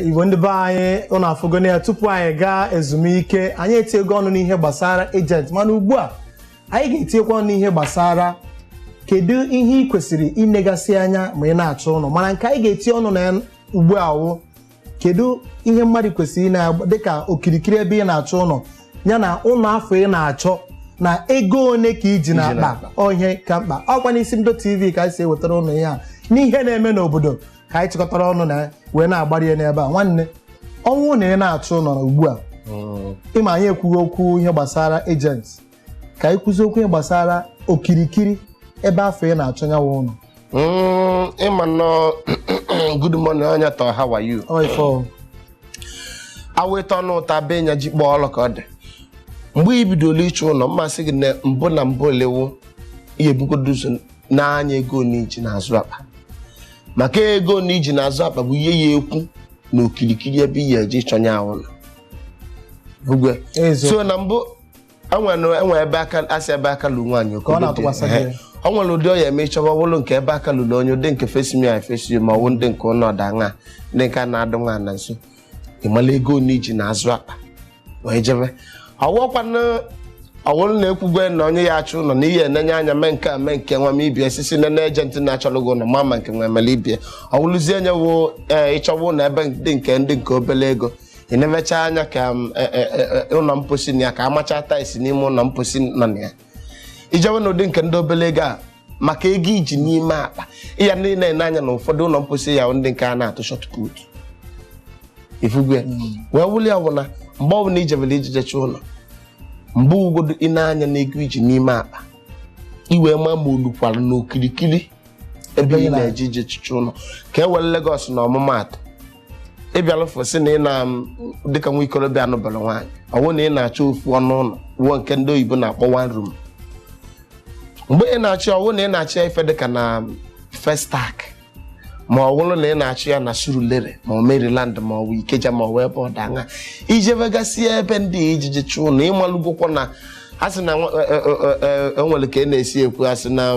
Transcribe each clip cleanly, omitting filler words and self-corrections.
Igbo ndị be anyị ụnụ afụgone ya tupu anyị gaa ezumike anyị etiego ọnụ n'ihe gbasara agent mana ugbu a anyị ga-etiekwa ọnụ n'ihe gbasara kedu ihe ị kwesịrị inegasị anya ma ị na-achọ ụlọ mana nke anyị ga-eti ọnụ na ugbu a wụ kedu ihe mmadụ kwesịrị na dịka okirikiri ebe ị na-achọ ụlọ ya na ụlọ afọ ị na-achọ na ego one ka iji na-akpa ihe ka mkpa ọkwa n'isi Mdo TV ka anyị si ewetara ụlọ ihe a n'ihe na-eme n'obodo ka anyị chịkọtara ọnụ na wee na-agbara ya n'ebe a nwanne ọnwụ na ị na-achụ ụlọ ugbu a ịma anyị ekwughị okwu ihe gbasara agent ka anyị kwuzi okwu ihe gbasara okirikiri ebe afọ ị na-achọ nyawa ụlọ ịma nọ good morning onye tọ how are you aweta ọnụ ụta be nya ji kpọọ ọlụ ka ọ dị mgbe i bidoro ịchụ ụlọ mmasị gị na mbụ olewo ihe bugodo ụzọ n'anya ego n'iji na-azụ akpa maka ego n'iji na-azụ akpa bụ ihe ya ekwu na okirikiri ebe ihe eji chọnye ụlọ bugwe so na mbụ enwe ebe aka asị ebe aka lu nwaanyị o nwere ụdị ọya eme ịchọba ọbụlụ nke ebe aka lụrụ onye ụdị nke fesimi a efesi ma ọwụ ndị nke ụlọ ọdaṅa ndị nke na-adụ nwa na nso ịmala ego n'iji na-azụ akpa wee jebe ọwụrụ na-ekwugwe na onye ya achụ ụlọ na ihe enenye anya mee nke a mee nke nwa m ibia sisi na ejenti na-achọrọ gị ụlọ mama nke nwe emele ibia ọwụrụzie anya wo ịchọwa ụlọ ebe ndị nke obele ego ị na-emecha anya ka ụlọ mposi na ya ka amacha taisi n'ime ụlọ mposi nọ na ya ijewe na ụdị nke ndị obele ego a maka ego iji n'ime akpa ya niile ene anya na ụfọdụ ụlọ mposi ya ndị nke a na-atụ short put ifugwe wee wuli ya bụ na mgbe ọbụla ijebele ijejecha ụlọ mgbe ugodo ị na-anya na ego iji n'ime akpa iwee ma ma olukwara n'okirikiri ebe ị na-eje ijechicha ụlọ ka e were Lagos na ọmụmaatụ ịbịala fosi na ị na dịka nwa ikorobịa anụbara nwaanyị ọwụ na ị na-achọ ofu ọnụ ụlọ wuo nke ndị oyibo na-akpọ one room mgbe ị na-achọ ọwụ na ị na-achọ ya ife dịka na Festac ma ọ bụrụ na ị na-achọ ya na Surulere ma ọ Maryland ma ọ bụ Ikeja ma ọ bụ ebe ọ daṅa ijebegasị ebe ndị ijiji chụ ụlọ ịmalụgwụkwọ na asị na enwere ka ị na-esi ekwu asị na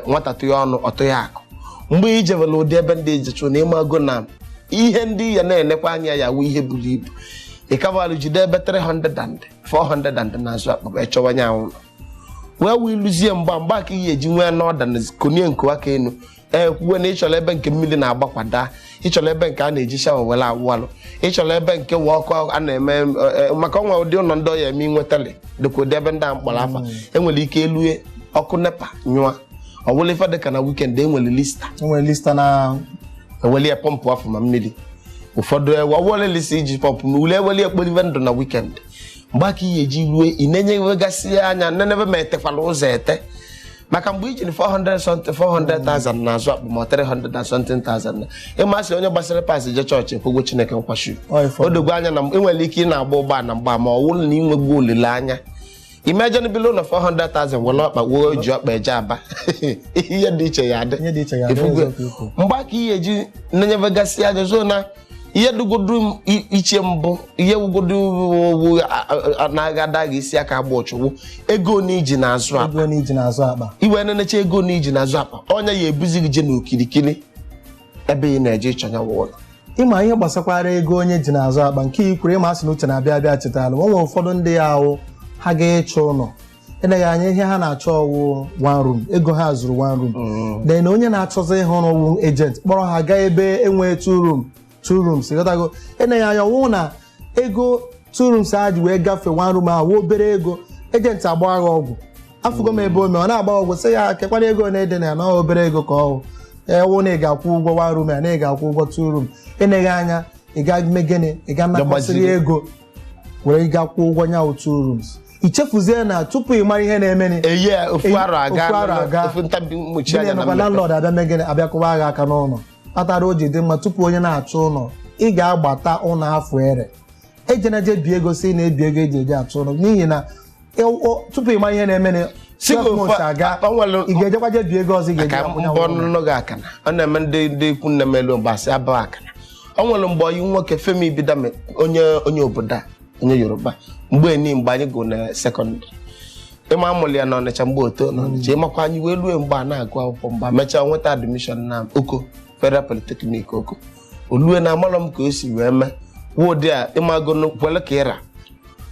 nwata tụọ ọnụ ọtụ ya akụ mgbe ijebela ụdị ebe ndị ijiji chụ na ịmago na ihe ndị ya na-enekwa anya ya wụ ihe buru ibu ịkabalụ jide ebe 300 and 400 and na-azụ akpa echọwanye anwụ wee wee lụzie mgba ka ihe eji nwee n'ọda na konie nke aka enu kwuwe na ịchọrọ ebe nke mmiri na-agbakwada ịchọrọ ebe nke a na-eji shawa were awụalụ ịchọrọ ebe nke wee ọkụ a na-eme maka ọnwa ụdị ụlọ ndị ọya eme inwetali dịka ụdị ebe ndị a mkpọrọ afa enwere ike elue ọkụ nepa nyụa ọ bụla ife dịka na wikend enwere lista na eweli ya pọmpụ afọ ma mmiri ụfọdụ ọwụle lisi iji pọmpụ ma ule eweli ekporive ndụ na wikend mgbe aka ihe eji rue ị na-enyewegasị anya nenebe ma etekwala ụzọ ete maka mgbe iji 400,000 na-azụ akpụ ma 300,000 ịmasị onye gbasara pasị je chọọchị ekwugwo Chineke nkwashi o dogo anya na enwere ike ị na-agba ụgbọ na mgba ma ọ wụrụ na inwegbu olileanya imejen bilo na 400,000 were ọkpa wuo ji ọkpa eje Aba ihe dị iche ya adị mgbe aka ihe eji na-enyebegasị anya zo na ihe dugodu iche mbụ ihe wugodu na-agada gị isi aka agba ọchụwụ ego n'iji na-azụ akpa iwe na-enecha ego n'iji na-azụ akpa onye ya ebuzi gị je n'okirikiri ebe ị na-eje ịchọnya ụlọ ịma ihe gbasakwara ego onye ji na-azụ akpa nke ikwuru ịma asị na uche na-abịa abịa chetara o nwere ụfọdụ ndị ya ahụ ha ga-ịchọ ụlọ eneghị anya ihe ha na-achọ ọwụ one room ego ha zụrụ one room then onye na-achọzi ihe ọrụ agent kpọrọ ha gaa ebe enwee two rooms ịghọtago eneghị anya ọwụ na ego 2 rooms a ji wee gafee 1 room ahụ obere ego agent agba agha ọgwụ afụgo m ebe ome ọ na-agba ọgwụ sị ya kekwara ego na-ede na ya na obere ego ka ọhụ ewu na ị ga-akwụ ụgwọ 1 room ya na ị ga-akwụ ụgwọ 2 room eneghị anya ị ga-eme gịnị ị ga-anakwasịrị ego were ga-akwụ ụgwọ nya 2 rooms ichefuzie na tupu ị mara ihe na-eme ofu arọ aga landlord abịa megịnị abịakụwa agha aka n'ụlọ kpatara o ji dị mma tupu onye na-achọ ụlọ ị ga-agbata ụlọ afọ ere ejenaje bi ego si na-ebi ego eji eji achọ ụlọ n'ihi na tupu ị mara ihe na-eme ị ga-ejekwa je bi ego ọzọ ị ga-eji ọ na-eme ndị ikwu nne m elu mgbasị abụọ akana ọ nwere mgbe oyi nwoke Femi Bidame onye obodo onye Yoruba mgbe anyị go na sekọndịrị ịma amụlị ya na Ọnịcha mgbe oto na Ọnịcha ịmakwa anyị wee lue mgbe a na-agụ akwụkwọ mgbe mechaa nweta admission na Oko Federal Polytechnic Oko olue na amalọ m ka o si wee mee wụdị a ịmago kwele ka ịra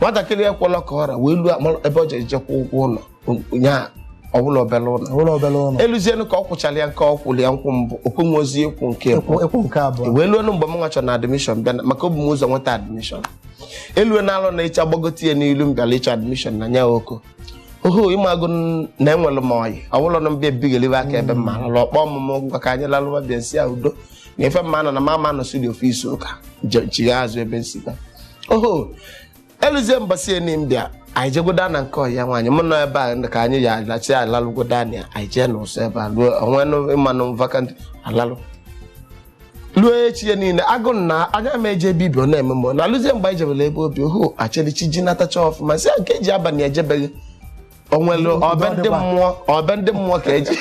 nwatakịrị ekwela ka ọra wee luo ebe ọ jere jekwa ụgwọ ụlọ nya ọbụla obele ụlọ eluzienu ka ọ kwụchara ya nke ọ kwụrụ ya nkwụ mbụ okwenwe ozi ekwu nke abụọ wee luo mgbe m nwachọ na admission bịa maka obu m ụzọ nweta admission elue na alụ na ịcha gbagote ya n'ilu m bịara ịchọ admission na nya oko oho ịmago na enwere m ọyị ọbụla na mbịa ebighelibe aka ebe mma alụ ọkpọ ọmụmụ ngwa ka anyị lalụba bịa si ya udo na ife mma na mama nọ studio ọfịs ụka chigha azụ ebe nsika oho eluzie mbọsị enim bịa anyị jegoda na nke ọya nwaanyị mụ nọ ebe a ka anyị ya alachi alalụgoda anya anyị jee n'ụsọ ebe a lụọ onwe ịmanụ vakant alalụ lụọ echi ya niile agụ na anya ma eje ebe ibi ọ na-eme mụ na alụzie mgbe anyị jebere ebe obi oho achịrịchi ji natacha ọfụma si nke eji abalị ejebeghị onwelu ọbe ndị mmụọ ka eji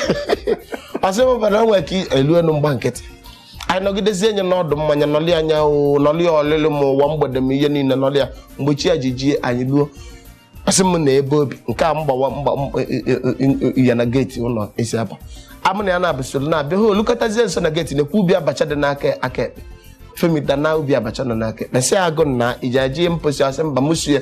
ọsị mụbara onwe ka eluenu mgba nkịtị anyị nọgidezie enye n'ọdụ mmanya nọlị anya nọlị ọlịlị ma ụwa mgbede m ihe niile nọlị ya mgbe chi ya ji jie anyị luo asị m na ebe obi nke a mgbawa ya na geeti ụlọ esi aba amụ na ya na-abụsoro na-abịa ha olukọtazie nso na geeti na-ekwu ubi abacha dị n'aka ekpe femida na ubi abacha nọ n'aka ekpe na agụ na iji aji mposi asị mba mụsu ya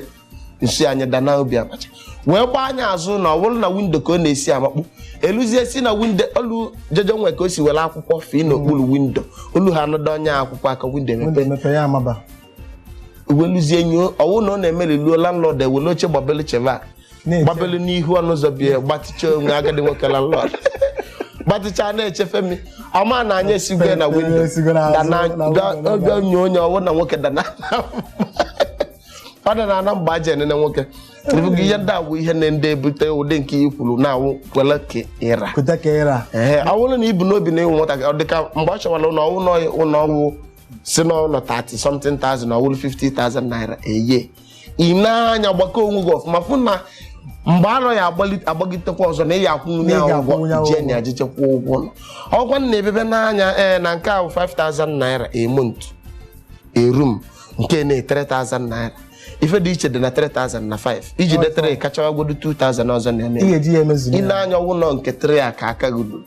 nsi anya dana ubi abacha wee gbaa anya azụ na ọ bụrụ na windo ka ọ na-esi amakpu eluzie si na windo olu jeje nwe ka o si were akwụkwọ fee n'okpuru windo olu ha anọdụ onye akwụkwọ aka windo emepe ya amaba weluzie nyo ọwụ na ọ na-emeliluo landlord ewele oche gbabelu cheva gbabelu n'ihu ọnụ ụzọ bie gbaticha onwe agadi nwoke landlord gbaticha na-eche Femi ọma na anya esigo na windo dana onyo onye ọwụ na nwoke dana ọ dana na mgbe aja nene nwoke ibugo ihe ndị awụ ihe na ndị ebute ụdị nke ikwuru na-awụ kwele ka ịra ọwụrụ na ibu n'obi na ịwụ nwatakịrị ọ dịka mgbe ọ chọwara ụlọ ọgwụ si n'ụlọ 30 something thousand ọwụrụ 50,000 naira eye ị na-anya gbakọ onwe gị ọfụma fụ na mgbe anọ ya agbagitekwa ọzọ na ị ya akwụnye ụgwọ jeni ajichekwa ụgwọ ọgwa na ebebe n'anya na nke ahụ 5,000 naira a month erum nke na 3,000 naira ife dị iche dị na 3,000 na 5 iji detere kachawagodo 2,000 ọzọ na-eme ị na-anya ụlọ nke 3 a ka aka gụrụ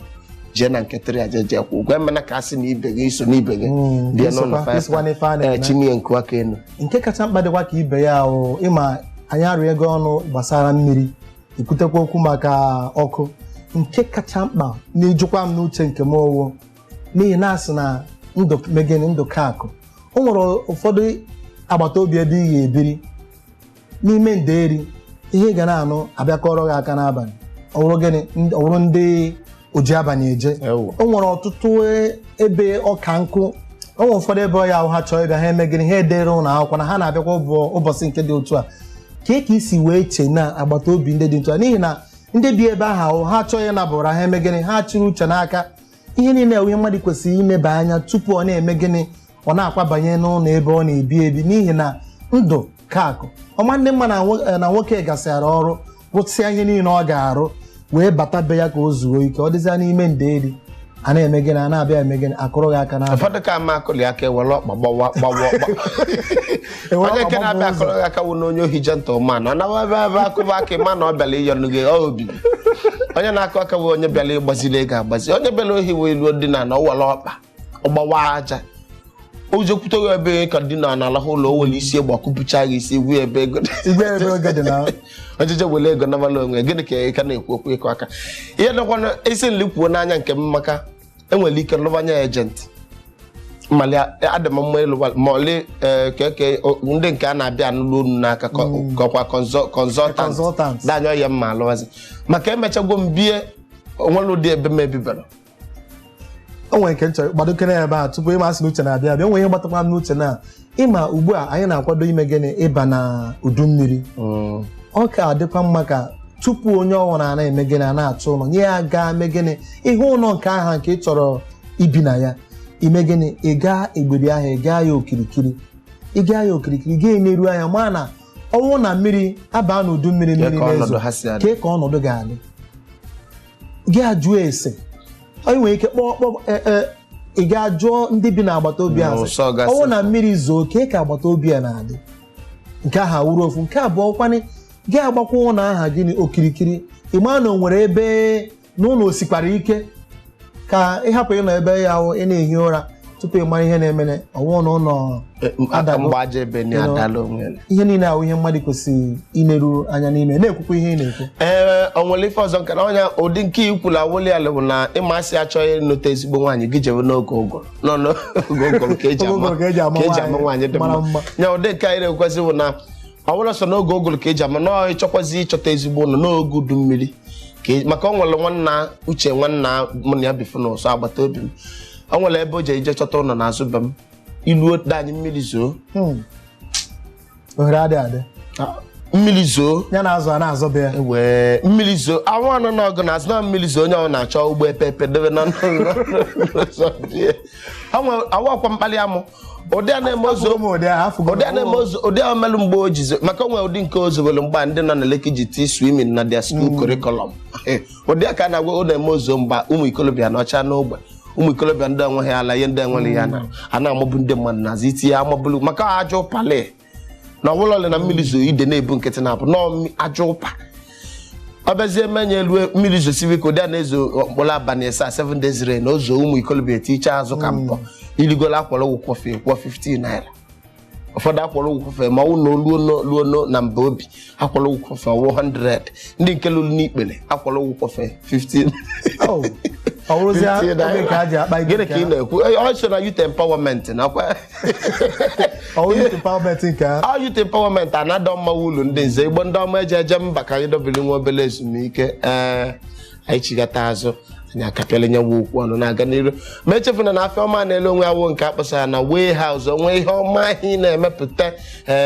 jee na nke 3 a jeje kwụ ụgwọ emena ka asị na ibe gị iso n'ibe gị bịa n'ụlọ 5 chinye nke aka enu nke kacha mkpa dịkwa ka ibe ya ahụ ịma anyị arụ ego ọnụ gbasara mmiri ikwutekwa okwu maka ọkụ nke kacha mkpa na-ejukwa m n'uche nke m owo n'ihi na asị na ndụ megịnị ndụ ka akụ o nwere ụfọdụ agbata obi ebe ị ga-ebiri n'ime nderi ihe ga na-anụ abịakọrọ gị aka n'abalị ọ bụrụ ndị oji abalị eje o nwere ọtụtụ ebe ọka nkụ o nwere ụfọdụ ebe ya ahụ ha chọọ ịbịa ha emegịnị ha edere ụlọ akwụkwọ na ha na-abịakwa ụbọchị nke dị otu a ka isi wee chee na agbata obi ndị dị otu a n'ihi na ndị bi ebe ahụ ha chọọ ya nabụra ha emegịnị ha chịrị uche n'aka ihe niile ihe mmadụ kwesịrị imeba anya tupu ọ na-eme gịnị ọ na-akwabanye n'ụlọ ebe ọ na-ebi ebi n'ihi na ndụ ka akụ ọma ndị mma na nwoke gasịara ọrụ rụsịa ihe niile ọ ga-arụ wee bata be ya ka o zuo ike ọ dịzịa n'ime nderi a na-eme gịnị a na-abịa eme gịnị akụrụ gị aka n'aba ụfọdụ ka ama akụli aka ewere ọkpa gbawa onye nke na-abịa akụrụ gị aka wụ na onye ohi gentleman ọ na ebe akụba aka ma na ọ bịara ịyọnụ gị obi onye na-akụ aka wụ onye bịara ịgbaziri ego agbazi onye bịara ohi wee luo dina na ọ were ọkpa ọgbawa aja ụjọ kwuteghị ebe ka dị na alahụ ụlọ o were isi egbe ọkụpụcha gị isi igwe ebe ego dị na ọjịje were ego nabala onwe gịnị ka ị ka na-ekwu okwu ịkọ aka ihe dịkwana isi nli kwuo n'anya nke m maka enwere ike lụbanya ejenti mali adị m mma ịlụ ma ole keke ndị nke a na-abịa n'ụlọ unu n'aka kọkwa consultant danya ya mma alụwazi maka emechagwo m bie onwere ụdị ebe m ebibara o nwere nke nchọrọ gbadokere ebe a tupu ịma asị n'uche na-abịa abịa nwere ihe gbatakwa m n'uche na ịma ugbu a anyị na-akwado ime gịnị ịba na udu mmiri ọ ka adịkwa mma ka tupu onye ọhụrụ na-eme gịnị a na-achọ ụlọ nye ya gaa mee gịnị ihe ụlọ nke aha nke ị chọrọ ibi na ya ime gịnị ị gaa egberi ahụ ị gaa ya okirikiri ga-eneru anya ma na ọnwụ na mmiri aba n'udu mmiri na-ezo kee ka ọnọdụ ga-adị gị ajụọ ese onye nwere ike kpọọ ị ga-ajụọ ndị bi n'agbata obi ahụ ọnwụ na mmiri zoo kee ka agbata obi a na-adị nke aha wuru ofu nke abụọ kwanị gị agbakwa ụlọ aha gịnị okirikiri ịma na o nwere ebe n'ụlọ osikwara ike ka ịhapụ ịnọ ebe ya ahụ ị na-ehi ụra tupu ị mara ihe na-emene ọwụwa na ụlọ mgbaja ebe ni adala onwe ihe niile ahụ ihe mmadụ kwesịrị ileru anya n'ime na-ekwukwa ihe ị na-ekwu. O nwere ife ọzọ nke na onye ụdị nke ikwulu awụli ala bụ na ịmasị achọghị ịnụta ezigbo nwaanyị gị jebe n'oge ụgụrụ n'oge ụgụrụ ka eji ama nwaanyị dị mma nya ụdị nke anyị na-ekwesị bụ na ọbụla sọ n'oge ụgụrụ ka eji ama na ịchọkwazi ịchọta ezigbo ụlọ n'oge udu mmiri maka o nwere nwanna uche nwanna mụ na ya bifo n'ụsọ agbata obi m o nwere ebe o ji eje chọta ụlọ n'azụ be m iluo anyị mmiri zoo ohere adị mmiri zoo ya na azụ a na-azọ be ya wee mmiri zoo awụ anọ n'ọgụ na-azụ na mmiri zoo onye ọ na-achọ ụgbọ epepe debe na awụ akwa mkpali amụ ụdị a na-eme ụdị a melụ mgbe o jizo maka onwe ụdị nke ozowelu mgba ndị nọ na Lekki ji tii swimming na their school curriculum ụdị a ka a na-agwa ọ na-eme ozo mgba ụmụ ikolobịa n'ọcha n'ogbe ụmụ ikolobịa ndị enweghị ala ihe ndị enweghị ya na a na-amụbụ ndị mmadụ na-azụ itinye amabụlụ maka ajọ ụpali na ọbụla na mmiri zoo ide na-ebu nkịtị na-apụ n'ajọ ụpa ọ bịazie menye elu mmiri zoo siwi ka ụdị a na-ezo mkpụrụ abalị asaa 7 days rain na ozo ụmụ ikolobịa eticha azụ ka mpọ iligola akwara ụgwọ kọfị kwụọ 15 naira ụfọdụ akwara ụgwọ kọfị ma ọ na luo na mba obi akwara ụgwọ kọfị ọwụ 100 ndị nke lụrụ n'ikpere akwara ụgwọ kọfị 15 gịnị ka ị na-ekwu ọ so na youth empowerment nakwa youth empowerment anadọ mma ụlọ ndị nze igbo ndị ọma eje mba ka anyị dobili nwa obere ezumike anyị chigata azụ anyị akapịala nyewa okwu ọnụ na-aga n'iru ma echefuna na afọ ọma na-ele onwe awụ nke akpọsara na warehouse onwe ihe ọma anyị na-emepụta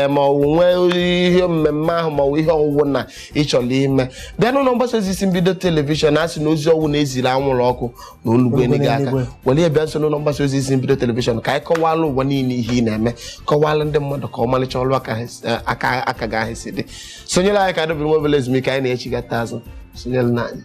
ma ọ nwee ihe mmemme ahụ ma ọ ihe ọwụwụ na ịchọrọ ime bịa n'ụlọ mgbasa ozi isi mbido telivishọn a sị na ozi ọwụ na-eziri anwụrụ ọkụ na olugbo enyi gị aka were bịa nso n'ụlọ mgbasa ozi isi mbido telivishọn ka anyị kọwalụ ụwa niile ihe ị na-eme kọwalụ ndị mmadụ ka ọmalịcha ọlụ aka gị ahụ si dị sonyere anyị ka dobiri nwa obere ezumike anyị na-echigata azụ sonyere n'anya